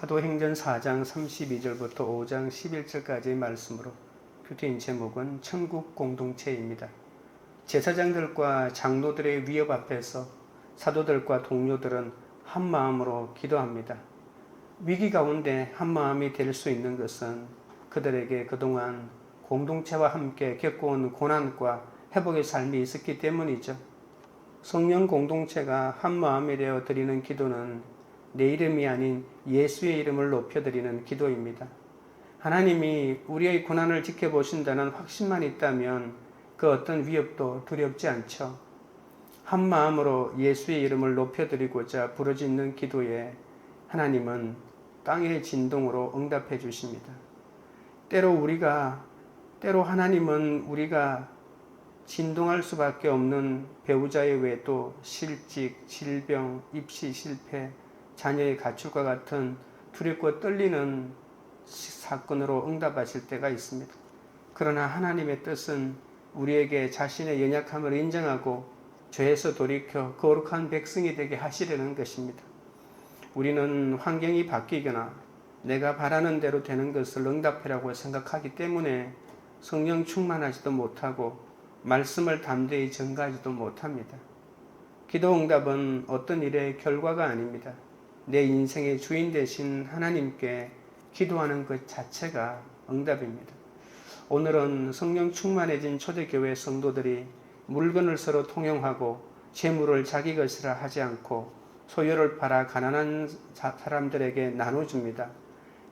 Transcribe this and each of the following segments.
사도행전 4장 32절부터 5장 11절까지의 말씀으로 표트인 제목은 천국 공동체입니다. 제사장들과 장로들의 위협 앞에서 사도들과 동료들은 한 마음으로 기도합니다. 위기 가운데 한 마음이 될 수 있는 것은 그들에게 그동안 공동체와 함께 겪어온 고난과 회복의 삶이 있었기 때문이죠. 성령 공동체가 한 마음이 되어 드리는 기도는 내 이름이 아닌 예수의 이름을 높여드리는 기도입니다. 하나님이 우리의 고난을 지켜보신다는 확신만 있다면 그 어떤 위협도 두렵지 않죠. 한 마음으로 예수의 이름을 높여드리고자 부르짖는 기도에 하나님은 땅의 진동으로 응답해 주십니다. 때로 하나님은 우리가 진동할 수밖에 없는 배우자의 외도, 실직, 질병, 입시 실패, 자녀의 가출과 같은 두렵고 떨리는 사건으로 응답하실 때가 있습니다. 그러나 하나님의 뜻은 우리에게 자신의 연약함을 인정하고 죄에서 돌이켜 거룩한 백성이 되게 하시려는 것입니다. 우리는 환경이 바뀌거나 내가 바라는 대로 되는 것을 응답하라고 생각하기 때문에 성령 충만하지도 못하고 말씀을 담대히 전가하지도 못합니다. 기도 응답은 어떤 일의 결과가 아닙니다. 내 인생의 주인 되신 하나님께 기도하는 것 자체가 응답입니다. 오늘은 성령 충만해진 초대교회 성도들이 물건을 서로 통용하고 재물을 자기 것이라 하지 않고 소유를 팔아 가난한 사람들에게 나눠줍니다.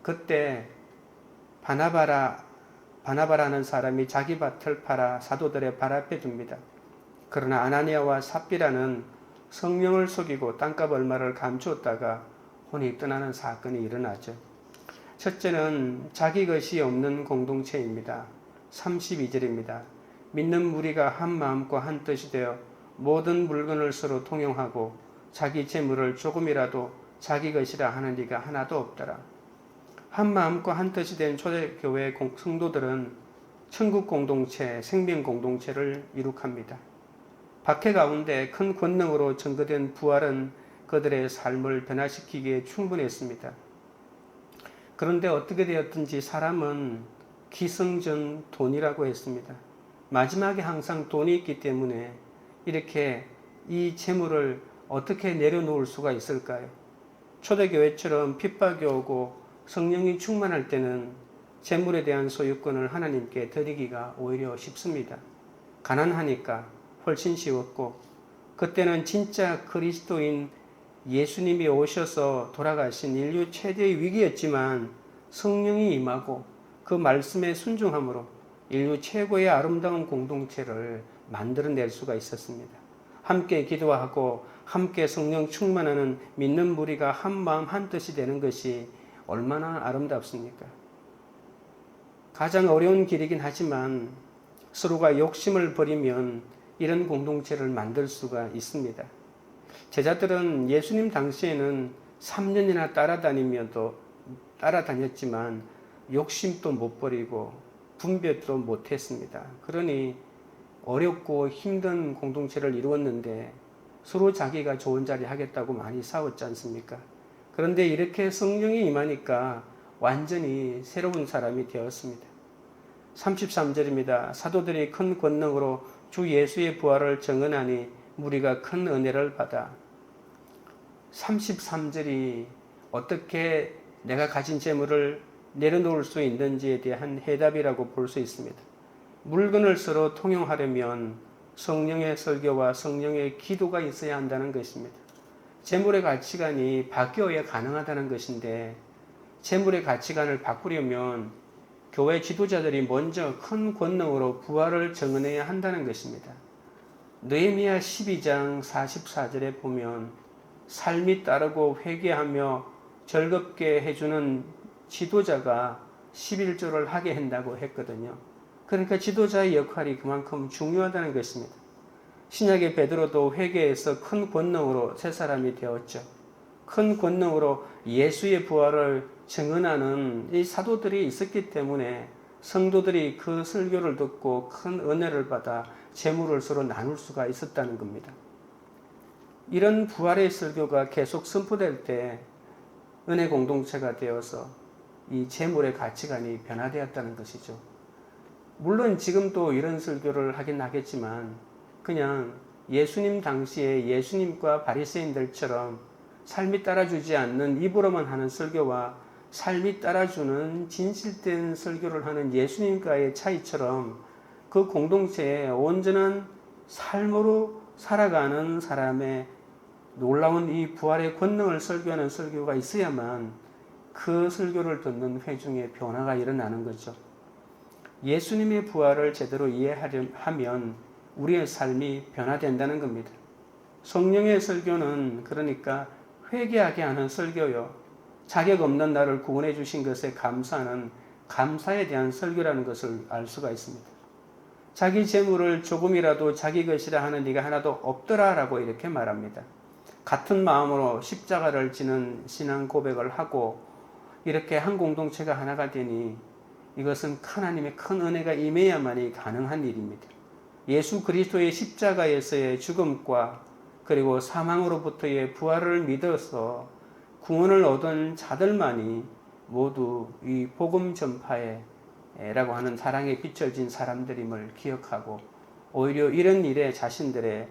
그때 바나바라는 사람이 자기 밭을 팔아 사도들의 발 앞에 둡니다. 그러나 아나니아와 삽비라는 성령을 속이고 땅값 얼마를 감추었다가 혼이 떠나는 사건이 일어나죠. 첫째는 자기 것이 없는 공동체입니다. 32절입니다. 믿는 무리가 한 마음과 한 뜻이 되어 모든 물건을 서로 통용하고 자기 재물을 조금이라도 자기 것이라 하는 이가 하나도 없더라. 한 마음과 한 뜻이 된 초대교회 성도들은 천국 공동체, 생명 공동체를 이룩합니다. 박해 가운데 큰 권능으로 증거된 부활은 그들의 삶을 변화시키기에 충분했습니다. 그런데 어떻게 되었든지 사람은 기승전 돈이라고 했습니다. 마지막에 항상 돈이 있기 때문에 이렇게 이 재물을 어떻게 내려놓을 수가 있을까요? 초대교회처럼 핍박이 오고 성령이 충만할 때는 재물에 대한 소유권을 하나님께 드리기가 오히려 쉽습니다. 가난하니까 훨씬 쉬웠고 그때는 진짜 그리스도인 예수님이 오셔서 돌아가신 인류 최대의 위기였지만 성령이 임하고 그 말씀에 순종함으로 인류 최고의 아름다운 공동체를 만들어낼 수가 있었습니다. 함께 기도하고 함께 성령 충만하는 믿는 무리가 한 마음 한 뜻이 되는 것이 얼마나 아름답습니까? 가장 어려운 길이긴 하지만 서로가 욕심을 버리면 이런 공동체를 만들 수가 있습니다. 제자들은 예수님 당시에는 3년이나 따라다녔지만 욕심도 못 버리고 분별도 못했습니다. 그러니 어렵고 힘든 공동체를 이루었는데 서로 자기가 좋은 자리 하겠다고 많이 싸웠지 않습니까? 그런데 이렇게 성령이 임하니까 완전히 새로운 사람이 되었습니다. 33절입니다. 사도들이 큰 권능으로 주 예수의 부활을 증언하니 무리가 큰 은혜를 받아. 33절이 어떻게 내가 가진 재물을 내려놓을 수 있는지에 대한 해답이라고 볼 수 있습니다. 물건을 서로 통용하려면 성령의 설교와 성령의 기도가 있어야 한다는 것입니다. 재물의 가치관이 바뀌어야 가능하다는 것인데 재물의 가치관을 바꾸려면 교회 지도자들이 먼저 큰 권능으로 부활을 증언해야 한다는 것입니다. 느헤미야 12장 44절에 보면 삶이 따르고 회개하며 즐겁게 해주는 지도자가 11조를 하게 한다고 했거든요. 그러니까 지도자의 역할이 그만큼 중요하다는 것입니다. 신약의 베드로도 회개해서 큰 권능으로 새 사람이 되었죠. 큰 권능으로 예수의 부활을 증언하는 이 사도들이 있었기 때문에 성도들이 그 설교를 듣고 큰 은혜를 받아 재물을 서로 나눌 수가 있었다는 겁니다. 이런 부활의 설교가 계속 선포될 때 은혜 공동체가 되어서 이 재물의 가치관이 변화되었다는 것이죠. 물론 지금도 이런 설교를 하긴 하겠지만 그냥 예수님 당시에 예수님과 바리새인들처럼 삶이 따라주지 않는 입으로만 하는 설교와 삶이 따라주는 진실된 설교를 하는 예수님과의 차이처럼 그 공동체에 온전한 삶으로 살아가는 사람의 놀라운 이 부활의 권능을 설교하는 설교가 있어야만 그 설교를 듣는 회중의 변화가 일어나는 거죠. 예수님의 부활을 제대로 이해하면 우리의 삶이 변화된다는 겁니다. 성령의 설교는 그러니까 회개하게 하는 설교요. 자격 없는 나를 구원해 주신 것에 감사하는 감사에 대한 설교라는 것을 알 수가 있습니다. 자기 재물을 조금이라도 자기 것이라 하는 네가 하나도 없더라라고 이렇게 말합니다. 같은 마음으로 십자가를 지는 신앙 고백을 하고 이렇게 한 공동체가 하나가 되니 이것은 하나님의 큰 은혜가 임해야만이 가능한 일입니다. 예수 그리스도의 십자가에서의 죽음과 그리고 사망으로부터의 부활을 믿어서 구원을 얻은 자들만이 모두 이 복음 전파에 라고 하는 사랑에 비춰진 사람들임을 기억하고 오히려 이런 일에 자신들의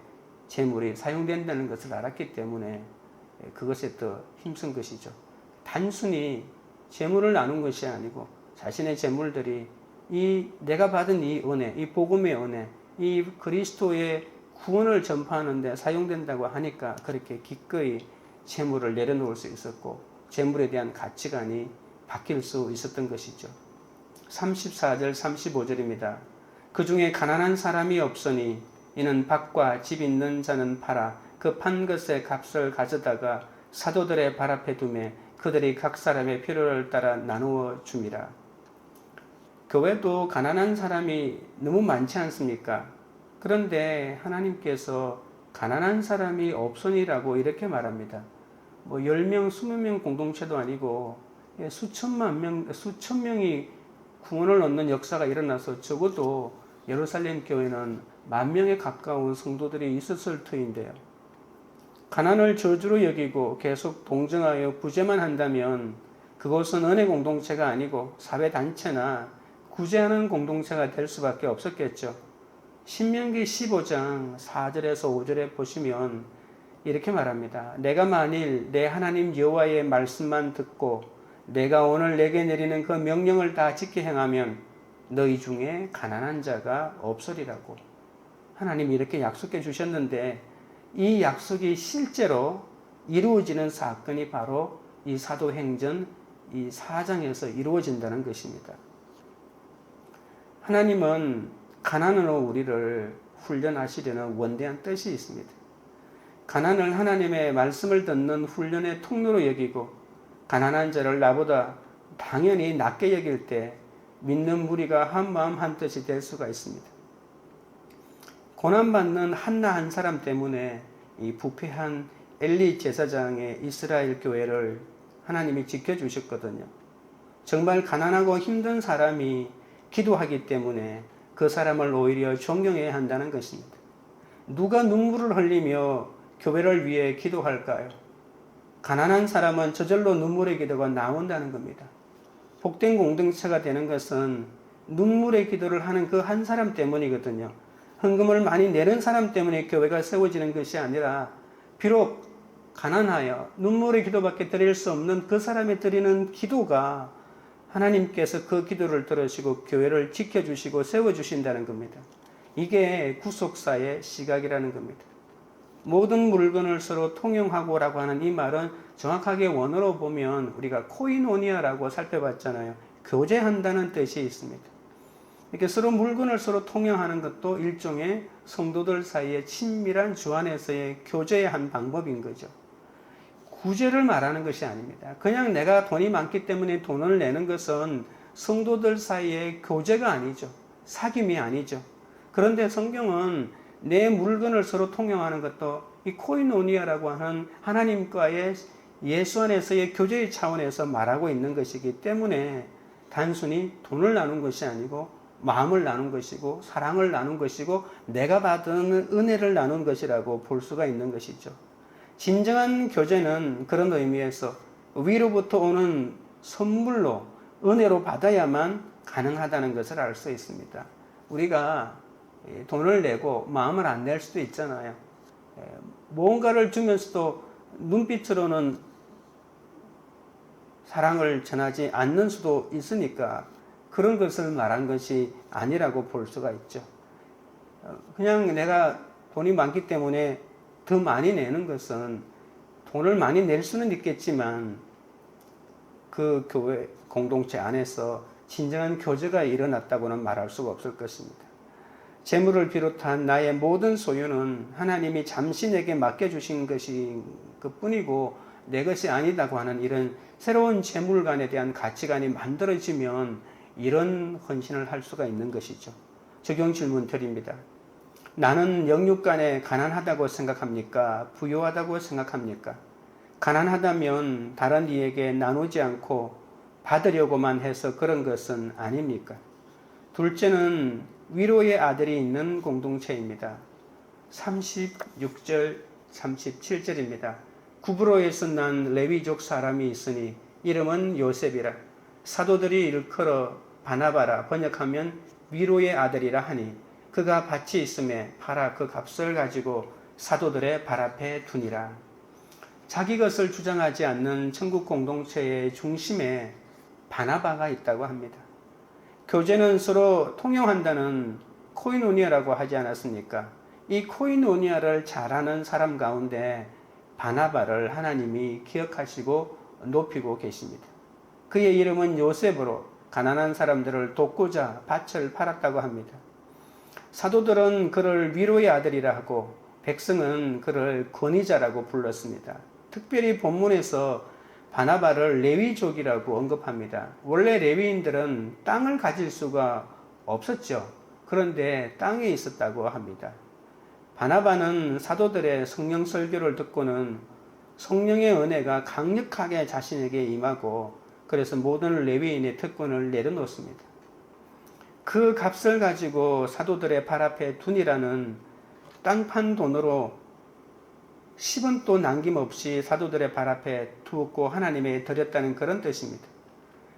재물이 사용된다는 것을 알았기 때문에 그것에 더 힘쓴 것이죠. 단순히 재물을 나눈 것이 아니고 자신의 재물들이 이 내가 받은 이 은혜, 이 복음의 은혜, 이 그리스도의 구원을 전파하는 데 사용된다고 하니까 그렇게 기꺼이 재물을 내려놓을 수 있었고 재물에 대한 가치관이 바뀔 수 있었던 것이죠. 34절 35절입니다. 그 중에 가난한 사람이 없으니 이는 밭과 집 있는 자는 팔아 그 판 것의 값을 가져다가 사도들의 발 앞에 두매 그들이 각 사람의 필요를 따라 나누어 줍니다. 교회도 가난한 사람이 너무 많지 않습니까? 그런데 하나님께서 가난한 사람이 없으니라고 이렇게 말합니다. 10명, 20명 공동체도 아니고 수천 명이 구원을 얻는 역사가 일어나서 적어도 예루살렘 교회는 10,000명에 가까운 성도들이 있었을 터인데요. 가난을 저주로 여기고 계속 동정하여 구제만 한다면 그것은 은혜 공동체가 아니고 사회단체나 구제하는 공동체가 될 수밖에 없었겠죠. 신명기 15장 4절에서 5절에 보시면 이렇게 말합니다. 내가 만일 내 하나님 여호와의 말씀만 듣고 내가 오늘 내게 내리는 그 명령을 다 지켜 행하면 너희 중에 가난한 자가 없으리라고 하나님이 이렇게 약속해 주셨는데 이 약속이 실제로 이루어지는 사건이 바로 이 사도행전 이 4장에서 이루어진다는 것입니다. 하나님은 가난으로 우리를 훈련하시려는 원대한 뜻이 있습니다. 가난을 하나님의 말씀을 듣는 훈련의 통로로 여기고 가난한 자를 나보다 당연히 낮게 여길 때 믿는 무리가 한 마음 한 뜻이 될 수가 있습니다. 고난받는 한나 한 사람 때문에 이 부패한 엘리 제사장의 이스라엘 교회를 하나님이 지켜주셨거든요. 정말 가난하고 힘든 사람이 기도하기 때문에 그 사람을 오히려 존경해야 한다는 것입니다. 누가 눈물을 흘리며 교회를 위해 기도할까요? 가난한 사람은 저절로 눈물의 기도가 나온다는 겁니다. 복된 공동체가 되는 것은 눈물의 기도를 하는 그 한 사람 때문이거든요. 헌금을 많이 내는 사람 때문에 교회가 세워지는 것이 아니라 비록 가난하여 눈물의 기도밖에 드릴 수 없는 그 사람이 드리는 기도가 하나님께서 그 기도를 들으시고 교회를 지켜주시고 세워주신다는 겁니다. 이게 구속사의 시각이라는 겁니다. 모든 물건을 서로 통용하고라고 하는 이 말은 정확하게 원어로 보면 우리가 코이노니아라고 살펴봤잖아요. 교제한다는 뜻이 있습니다. 이렇게 서로 물건을 서로 통용하는 것도 일종의 성도들 사이의 친밀한 주 안에서의 교제의 한 방법인 거죠. 구제를 말하는 것이 아닙니다. 그냥 내가 돈이 많기 때문에 돈을 내는 것은 성도들 사이의 교제가 아니죠. 사귐이 아니죠. 그런데 성경은 내 물건을 서로 통용하는 것도 이 코이노니아라고 하는 하나님과의 예수 안에서의 교제의 차원에서 말하고 있는 것이기 때문에 단순히 돈을 나눈 것이 아니고 마음을 나눈 것이고 사랑을 나눈 것이고 내가 받은 은혜를 나눈 것이라고 볼 수가 있는 것이죠. 진정한 교제는 그런 의미에서 위로부터 오는 선물로 은혜로 받아야만 가능하다는 것을 알 수 있습니다. 우리가 돈을 내고 마음을 안 낼 수도 있잖아요. 무언가를 주면서도 눈빛으로는 사랑을 전하지 않는 수도 있으니까 그런 것을 말한 것이 아니라고 볼 수가 있죠. 그냥 내가 돈이 많기 때문에 더 많이 내는 것은 돈을 많이 낼 수는 있겠지만 그 교회 공동체 안에서 진정한 교제가 일어났다고는 말할 수가 없을 것입니다. 재물을 비롯한 나의 모든 소유는 하나님이 잠시 내게 맡겨주신 것이 그뿐이고 내 것이 아니다고 하는 이런 새로운 재물관에 대한 가치관이 만들어지면 이런 헌신을 할 수가 있는 것이죠. 적용 질문 드립니다. 나는 영육간에 가난하다고 생각합니까? 부유하다고 생각합니까? 가난하다면 다른 이에게 나누지 않고 받으려고만 해서 그런 것은 아닙니까? 둘째는 위로의 아들이 있는 공동체입니다. 36절, 37절입니다. 구브로에서 난 레위족 사람이 있으니 이름은 요셉이라. 사도들이 일컬어 바나바라 번역하면 위로의 아들이라 하니 그가 밭이 있음에 팔아 그 값을 가지고 사도들의 발 앞에 두니라. 자기 것을 주장하지 않는 천국 공동체의 중심에 바나바가 있다고 합니다. 교제는 서로 통용한다는 코이노니아라고 하지 않았습니까? 이 코이노니아를 잘하는 사람 가운데 바나바를 하나님이 기억하시고 높이고 계십니다. 그의 이름은 요셉으로 가난한 사람들을 돕고자 밭을 팔았다고 합니다. 사도들은 그를 위로의 아들이라 하고 백성은 그를 권위자라고 불렀습니다. 특별히 본문에서 바나바를 레위족이라고 언급합니다. 원래 레위인들은 땅을 가질 수가 없었죠. 그런데 땅에 있었다고 합니다. 바나바는 사도들의 성령 설교를 듣고는 성령의 은혜가 강력하게 자신에게 임하고 그래서 모든 레위인의 특권을 내려놓습니다. 그 값을 가지고 사도들의 발 앞에 두니라는 땅 판 돈으로 10원도 남김없이 사도들의 발 앞에 두었고 하나님에 드렸다는 그런 뜻입니다.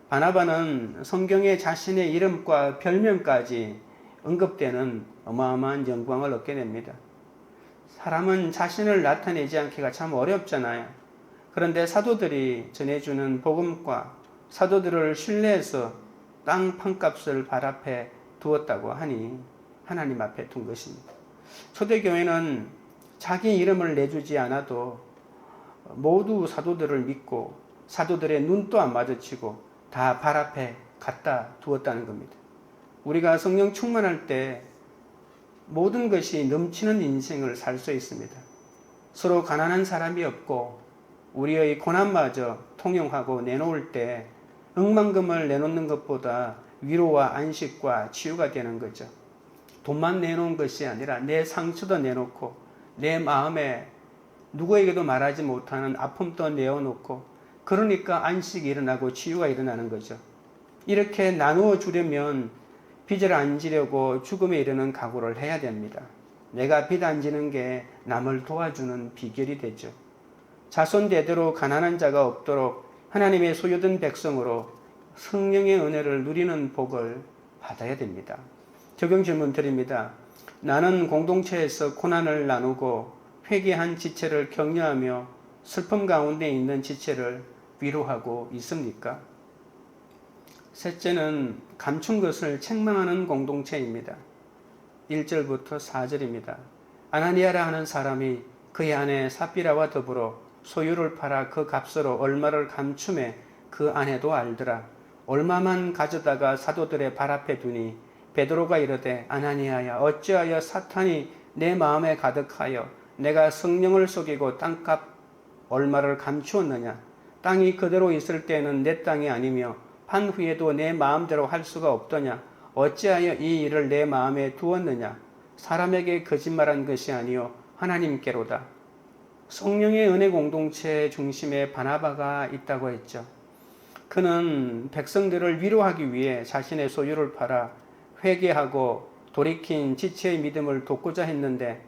바나바는 성경에 자신의 이름과 별명까지 언급되는 어마어마한 영광을 얻게 됩니다. 사람은 자신을 나타내지 않기가 참 어렵잖아요. 그런데 사도들이 전해주는 복음과 사도들을 신뢰해서 땅 판값을 발 앞에 두었다고 하니 하나님 앞에 둔 것입니다. 초대교회는 자기 이름을 내주지 않아도 모두 사도들을 믿고 사도들의 눈도 안 마주치고 다 발 앞에 갖다 두었다는 겁니다. 우리가 성령 충만할 때 모든 것이 넘치는 인생을 살 수 있습니다. 서로 가난한 사람이 없고 우리의 고난마저 통용하고 내놓을 때 억만금을 내놓는 것보다 위로와 안식과 치유가 되는 거죠. 돈만 내놓은 것이 아니라 내 상처도 내놓고 내 마음에 누구에게도 말하지 못하는 아픔도 내어놓고 그러니까 안식이 일어나고 치유가 일어나는 거죠. 이렇게 나누어 주려면 빚을 안 지려고 죽음에 이르는 각오를 해야 됩니다. 내가 빚 안 지는 게 남을 도와주는 비결이 되죠. 자손 대대로 가난한 자가 없도록 하나님의 소유된 백성으로 성령의 은혜를 누리는 복을 받아야 됩니다. 적용 질문 드립니다. 나는 공동체에서 고난을 나누고 회개한 지체를 격려하며 슬픔 가운데 있는 지체를 위로하고 있습니까? 셋째는 감춘 것을 책망하는 공동체입니다. 1절부터 4절입니다. 아나니아라 하는 사람이 그의 아내 삽비라와 더불어 소유를 팔아 그 값으로 얼마를 감춤해 그 아내도 알더라. 얼마만 가져다가 사도들의 발 앞에 두니 베드로가 이르되 아나니아야 어찌하여 사탄이 내 마음에 가득하여 내가 성령을 속이고 땅값 얼마를 감추었느냐. 땅이 그대로 있을 때는 내 땅이 아니며 판 후에도 내 마음대로 할 수가 없더냐. 어찌하여 이 일을 내 마음에 두었느냐. 사람에게 거짓말한 것이 아니요 하나님께로다. 성령의 은혜 공동체 중심에 바나바가 있다고 했죠. 그는 백성들을 위로하기 위해 자신의 소유를 팔아 회개하고 돌이킨 지체의 믿음을 돕고자 했는데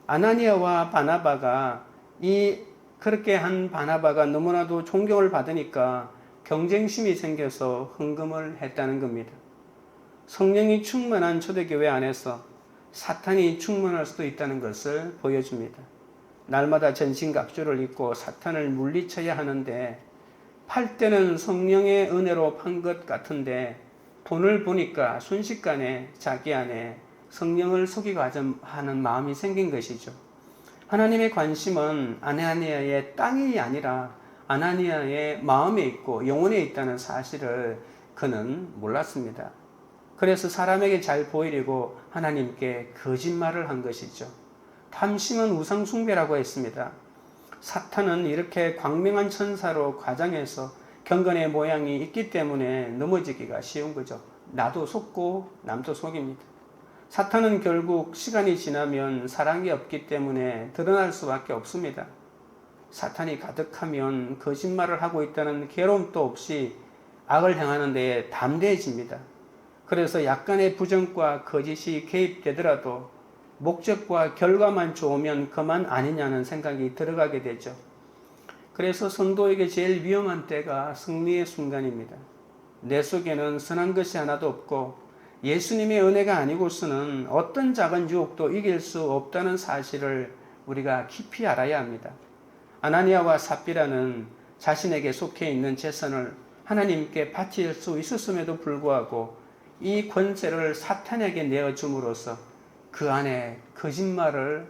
아나니아와 바나바가 이 그렇게 한 바나바가 너무나도 존경을 받으니까 경쟁심이 생겨서 흥금을 했다는 겁니다. 성령이 충만한 초대교회 안에서 사탄이 충만할 수도 있다는 것을 보여줍니다. 날마다 전신갑주를 입고 사탄을 물리쳐야 하는데 팔 때는 성령의 은혜로 판 것 같은데 돈을 보니까 순식간에 자기 안에 성령을 속이고 하는 마음이 생긴 것이죠. 하나님의 관심은 아나니아의 땅이 아니라 아나니아의 마음에 있고 영혼에 있다는 사실을 그는 몰랐습니다. 그래서 사람에게 잘 보이려고 하나님께 거짓말을 한 것이죠. 탐심은 우상숭배라고 했습니다. 사탄은 이렇게 광명한 천사로 과장해서 경건의 모양이 있기 때문에 넘어지기가 쉬운 거죠. 나도 속고 남도 속입니다. 사탄은 결국 시간이 지나면 사랑이 없기 때문에 드러날 수밖에 없습니다. 사탄이 가득하면 거짓말을 하고 있다는 괴로움도 없이 악을 행하는 데에 담대해집니다. 그래서 약간의 부정과 거짓이 개입되더라도 목적과 결과만 좋으면 그만 아니냐는 생각이 들어가게 되죠. 그래서 성도에게 제일 위험한 때가 승리의 순간입니다. 내 속에는 선한 것이 하나도 없고 예수님의 은혜가 아니고서는 어떤 작은 유혹도 이길 수 없다는 사실을 우리가 깊이 알아야 합니다. 아나니아와 삽비라는 자신에게 속해 있는 재산을 하나님께 바칠 수 있었음에도 불구하고 이 권세를 사탄에게 내어줌으로써 그 안에 거짓말을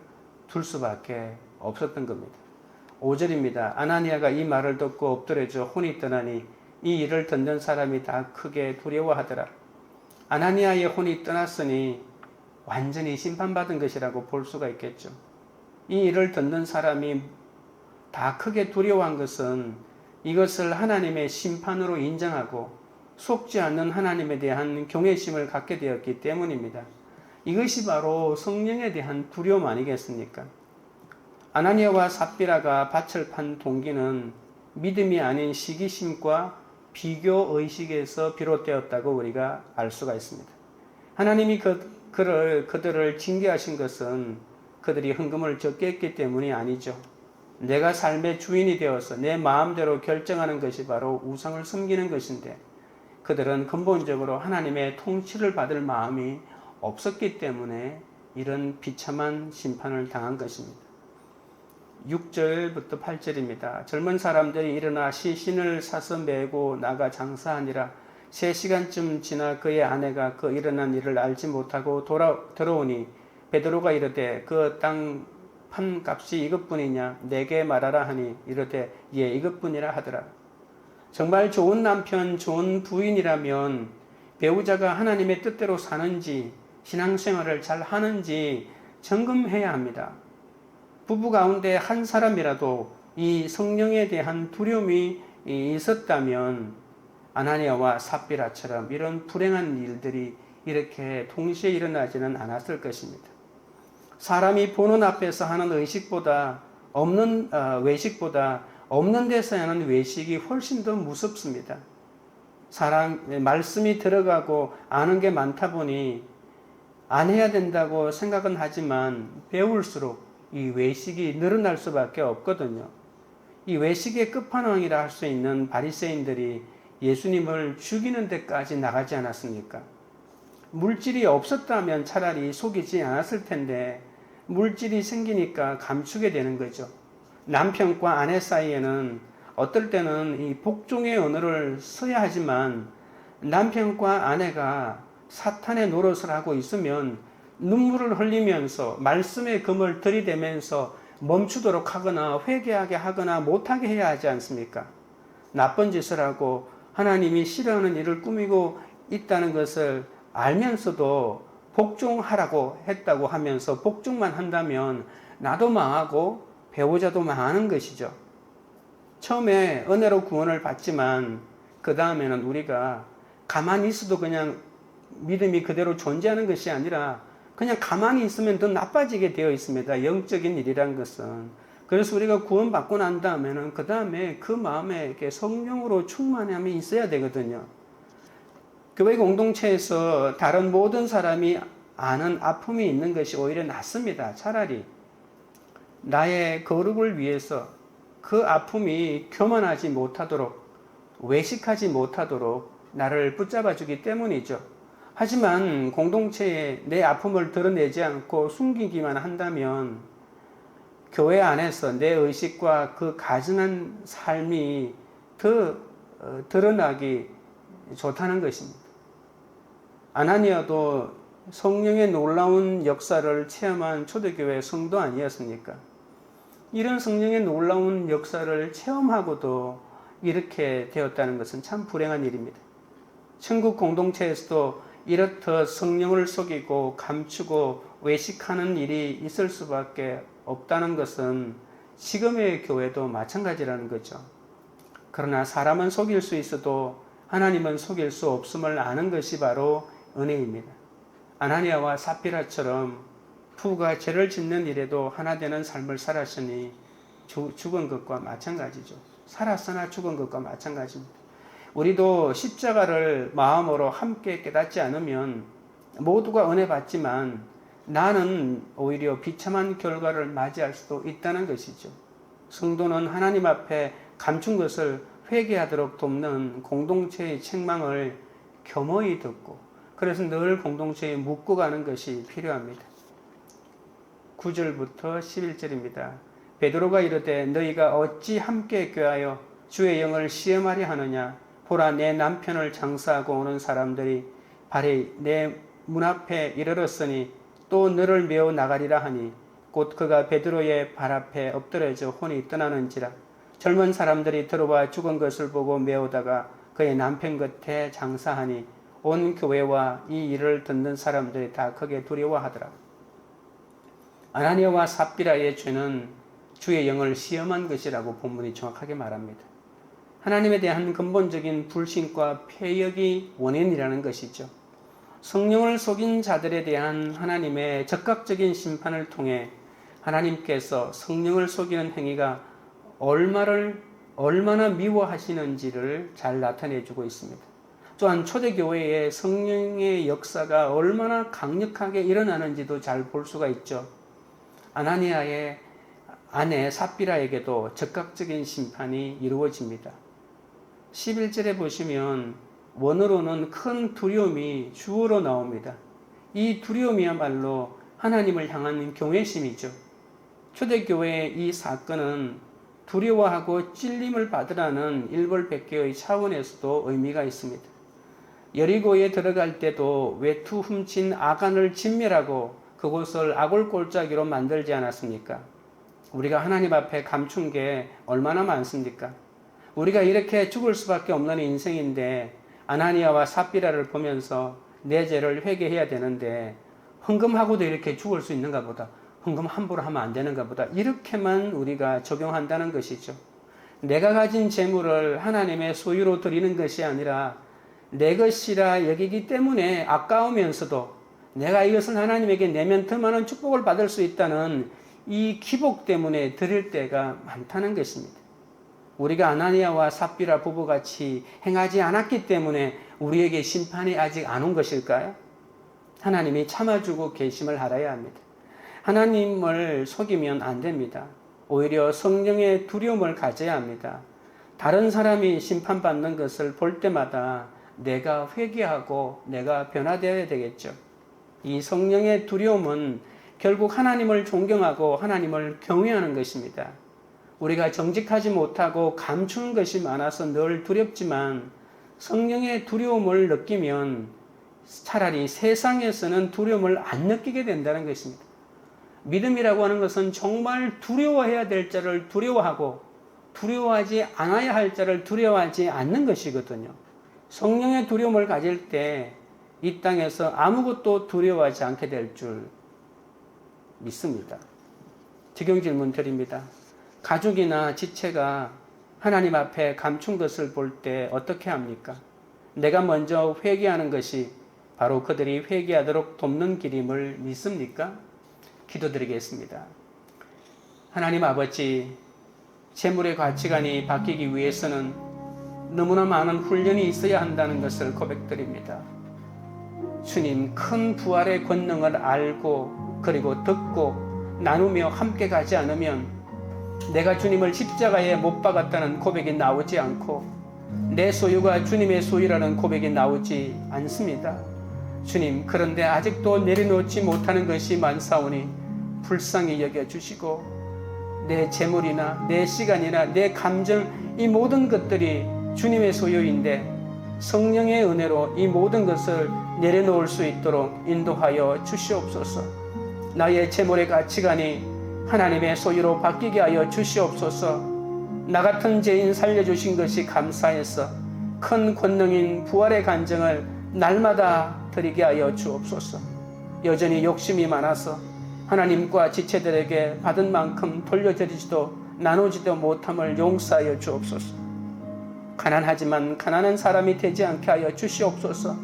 둘 수밖에 없었던 겁니다. 5절입니다. 아나니아가 이 말을 듣고 엎드려져 혼이 떠나니 이 일을 듣는 사람이 다 크게 두려워하더라. 아나니아의 혼이 떠났으니 완전히 심판받은 것이라고 볼 수가 있겠죠. 이 일을 듣는 사람이 다 크게 두려워한 것은 이것을 하나님의 심판으로 인정하고 속지 않는 하나님에 대한 경외심을 갖게 되었기 때문입니다. 이것이 바로 성령에 대한 두려움 아니겠습니까? 아나니아와 삽비라가 밭을 판 동기는 믿음이 아닌 시기심과 비교의식에서 비롯되었다고 우리가 알 수가 있습니다. 하나님이 그들을 징계하신 것은 그들이 헌금을 적게 했기 때문이 아니죠. 내가 삶의 주인이 되어서 내 마음대로 결정하는 것이 바로 우상을 섬기는 것인데 그들은 근본적으로 하나님의 통치를 받을 마음이 없었기 때문에 이런 비참한 심판을 당한 것입니다. 6절부터 8절입니다. 젊은 사람들이 일어나 시신을 사서 메고 나가 장사하니라. 3시간쯤 지나 그의 아내가 그 일어난 일을 알지 못하고 들어오니 베드로가 이르되 그 땅 판값이 이것뿐이냐 내게 말하라 하니 이르되 예 이것뿐이라 하더라. 정말 좋은 남편 좋은 부인이라면 배우자가 하나님의 뜻대로 사는지 신앙생활을 잘 하는지 점검해야 합니다. 부부 가운데 한 사람이라도 이 성령에 대한 두려움이 있었다면 아나니아와 삽비라처럼 이런 불행한 일들이 이렇게 동시에 일어나지는 않았을 것입니다. 사람이 보는 앞에서 하는 외식보다 없는 데서 하는 외식이 훨씬 더 무섭습니다. 말씀이 들어가고 아는 게 많다 보니 안 해야 된다고 생각은 하지만 배울수록 이 외식이 늘어날 수밖에 없거든요. 이 외식의 끝판왕이라 할 수 있는 바리새인들이 예수님을 죽이는 데까지 나가지 않았습니까? 물질이 없었다면 차라리 속이지 않았을 텐데 물질이 생기니까 감추게 되는 거죠. 남편과 아내 사이에는 어떨 때는 이 복종의 언어를 써야 하지만 남편과 아내가 사탄의 노릇을 하고 있으면 눈물을 흘리면서 말씀의 금을 들이대면서 멈추도록 하거나 회개하게 하거나 못하게 해야 하지 않습니까? 나쁜 짓을 하고 하나님이 싫어하는 일을 꾸미고 있다는 것을 알면서도 복종하라고 했다고 하면서 복종만 한다면 나도 망하고 배우자도 망하는 것이죠. 처음에 은혜로 구원을 받지만 그 다음에는 우리가 가만히 있어도 그냥 믿음이 그대로 존재하는 것이 아니라 그냥 가만히 있으면 더 나빠지게 되어 있습니다. 영적인 일이란 것은. 그래서 우리가 구원받고 난 다음에는 그 다음에 그 마음에 이렇게 성령으로 충만함이 있어야 되거든요. 교회 공동체에서 다른 모든 사람이 아는 아픔이 있는 것이 오히려 낫습니다. 차라리 나의 거룩을 위해서 그 아픔이 교만하지 못하도록, 외식하지 못하도록 나를 붙잡아 주기 때문이죠. 하지만 공동체에 내 아픔을 드러내지 않고 숨기기만 한다면 교회 안에서 내 의식과 그 가증한 삶이 더 드러나기 좋다는 것입니다. 아나니아도 성령의 놀라운 역사를 체험한 초대교회 성도 아니었습니까? 이런 성령의 놀라운 역사를 체험하고도 이렇게 되었다는 것은 참 불행한 일입니다. 천국 공동체에서도 이렇듯 성령을 속이고 감추고 외식하는 일이 있을 수밖에 없다는 것은 지금의 교회도 마찬가지라는 거죠. 그러나 사람은 속일 수 있어도 하나님은 속일 수 없음을 아는 것이 바로 은혜입니다. 아나니아와 삽비라처럼 부가 죄를 짓는 일에도 하나 되는 삶을 살았으니 죽은 것과 마찬가지죠. 살았으나 죽은 것과 마찬가지입니다. 우리도 십자가를 마음으로 함께 깨닫지 않으면 모두가 은혜 받지만 나는 오히려 비참한 결과를 맞이할 수도 있다는 것이죠. 성도는 하나님 앞에 감춘 것을 회개하도록 돕는 공동체의 책망을 겸허히 듣고 그래서 늘 공동체에 묻고 가는 것이 필요합니다. 9절부터 11절입니다. 베드로가 이르되 너희가 어찌 함께 꾀하여 주의 영을 시험하려 하느냐. 보라 내 남편을 장사하고 오는 사람들이 발이 내 문 앞에 이르렀으니 또 너를 메어 나가리라 하니 곧 그가 베드로의 발 앞에 엎드려져 혼이 떠나는지라. 젊은 사람들이 들어와 죽은 것을 보고 메우다가 그의 남편 곁에 장사하니 온 교회와 이 일을 듣는 사람들이 다 크게 두려워하더라. 아나니아와 삽비라의 죄는 주의 영을 시험한 것이라고 본문이 정확하게 말합니다. 하나님에 대한 근본적인 불신과 폐역이 원인이라는 것이죠. 성령을 속인 자들에 대한 하나님의 적극적인 심판을 통해 하나님께서 성령을 속이는 행위가 얼마나 미워하시는지를 잘 나타내주고 있습니다. 또한 초대교회의 성령의 역사가 얼마나 강력하게 일어나는지도 잘 볼 수가 있죠. 아나니아의 아내 삽비라에게도 적극적인 심판이 이루어집니다. 11절에 보시면 원어로는 큰 두려움이 주어로 나옵니다. 이 두려움이야말로 하나님을 향한 경외심이죠. 초대교회의 이 사건은 두려워하고 찔림을 받으라는 일벌백계의 차원에서도 의미가 있습니다. 여리고에 들어갈 때도 외투 훔친 아간을 진멸하고 그곳을 아골골짜기로 만들지 않았습니까? 우리가 하나님 앞에 감춘 게 얼마나 많습니까? 우리가 이렇게 죽을 수밖에 없는 인생인데 아나니아와 삽비라를 보면서 내 죄를 회개해야 되는데 헌금하고도 이렇게 죽을 수 있는가 보다. 헌금 함부로 하면 안 되는가 보다. 이렇게만 우리가 적용한다는 것이죠. 내가 가진 재물을 하나님의 소유로 드리는 것이 아니라 내 것이라 여기기 때문에 아까우면서도 내가 이것을 하나님에게 내면 더 많은 축복을 받을 수 있다는 이 기복 때문에 드릴 때가 많다는 것입니다. 우리가 아나니아와 삽비라 부부같이 행하지 않았기 때문에 우리에게 심판이 아직 안 온 것일까요? 하나님이 참아주고 계심을 알아야 합니다. 하나님을 속이면 안 됩니다. 오히려 성령의 두려움을 가져야 합니다. 다른 사람이 심판받는 것을 볼 때마다 내가 회개하고 내가 변화되어야 되겠죠. 이 성령의 두려움은 결국 하나님을 존경하고 하나님을 경외하는 것입니다. 우리가 정직하지 못하고 감추는 것이 많아서 늘 두렵지만 성령의 두려움을 느끼면 차라리 세상에서는 두려움을 안 느끼게 된다는 것입니다. 믿음이라고 하는 것은 정말 두려워해야 될 자를 두려워하고 두려워하지 않아야 할 자를 두려워하지 않는 것이거든요. 성령의 두려움을 가질 때 이 땅에서 아무것도 두려워하지 않게 될 줄 믿습니다. 적용 질문 드립니다. 가족이나 지체가 하나님 앞에 감춘 것을 볼 때 어떻게 합니까? 내가 먼저 회개하는 것이 바로 그들이 회개하도록 돕는 길임을 믿습니까? 기도드리겠습니다. 하나님 아버지, 재물의 가치관이 바뀌기 위해서는 너무나 많은 훈련이 있어야 한다는 것을 고백드립니다. 주님, 큰 부활의 권능을 알고 그리고 듣고 나누며 함께 가지 않으면 내가 주님을 십자가에 못 박았다는 고백이 나오지 않고 내 소유가 주님의 소유라는 고백이 나오지 않습니다. 주님, 그런데 아직도 내려놓지 못하는 것이 많사오니 불쌍히 여겨주시고 내 재물이나 내 시간이나 내 감정, 이 모든 것들이 주님의 소유인데 성령의 은혜로 이 모든 것을 내려놓을 수 있도록 인도하여 주시옵소서. 나의 재물의 가치관이 하나님의 소유로 바뀌게 하여 주시옵소서. 나 같은 죄인 살려주신 것이 감사해서 큰 권능인 부활의 간증을 날마다 드리게 하여 주옵소서. 여전히 욕심이 많아서 하나님과 지체들에게 받은 만큼 돌려드리지도 나누지도 못함을 용서하여 주옵소서. 가난하지만 가난한 사람이 되지 않게 하여 주시옵소서.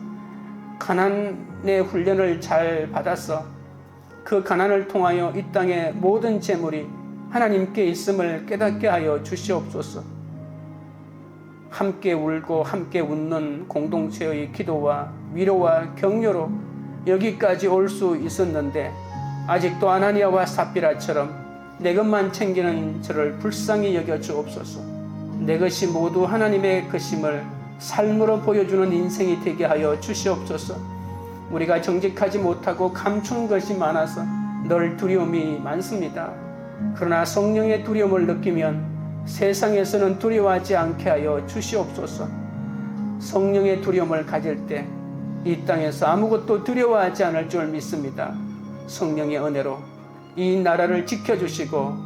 가난의 훈련을 잘 받아서 그 가난을 통하여 이 땅의 모든 재물이 하나님께 있음을 깨닫게 하여 주시옵소서. 함께 울고 함께 웃는 공동체의 기도와 위로와 격려로 여기까지 올 수 있었는데 아직도 아나니아와 삽비라처럼 내 것만 챙기는 저를 불쌍히 여겨 주옵소서. 내 것이 모두 하나님의 것임을 삶으로 보여주는 인생이 되게 하여 주시옵소서. 우리가 정직하지 못하고 감춘 것이 많아서 늘 두려움이 많습니다. 그러나 성령의 두려움을 느끼면 세상에서는 두려워하지 않게 하여 주시옵소서. 성령의 두려움을 가질 때 이 땅에서 아무것도 두려워하지 않을 줄 믿습니다. 성령의 은혜로 이 나라를 지켜주시고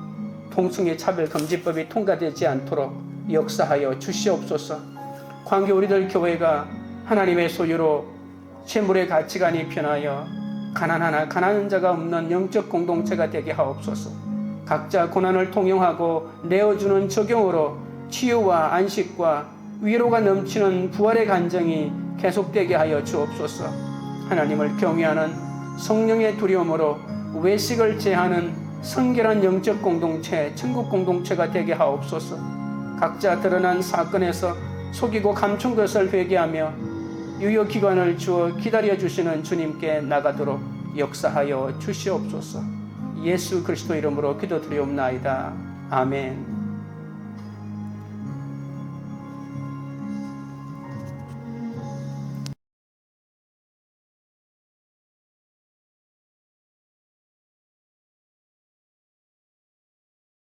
동성애 차별금지법이 통과되지 않도록 역사하여 주시옵소서. 관계 우리들 교회가 하나님의 소유로 재물의 가치관이 변하여 가난하나 가난한 자가 없는 영적 공동체가 되게 하옵소서. 각자 고난을 통용하고 내어주는 적용으로 치유와 안식과 위로가 넘치는 부활의 간정이 계속되게 하여 주옵소서. 하나님을 경외하는 성령의 두려움으로 외식을 제하는 성결한 영적 공동체, 천국 공동체가 되게 하옵소서. 각자 드러난 사건에서 속이고 감춘 것을 회개하며 유효기간을 주어 기다려주시는 주님께 나가도록 역사하여 주시옵소서. 예수 그리스도 이름으로 기도드리옵나이다. 아멘.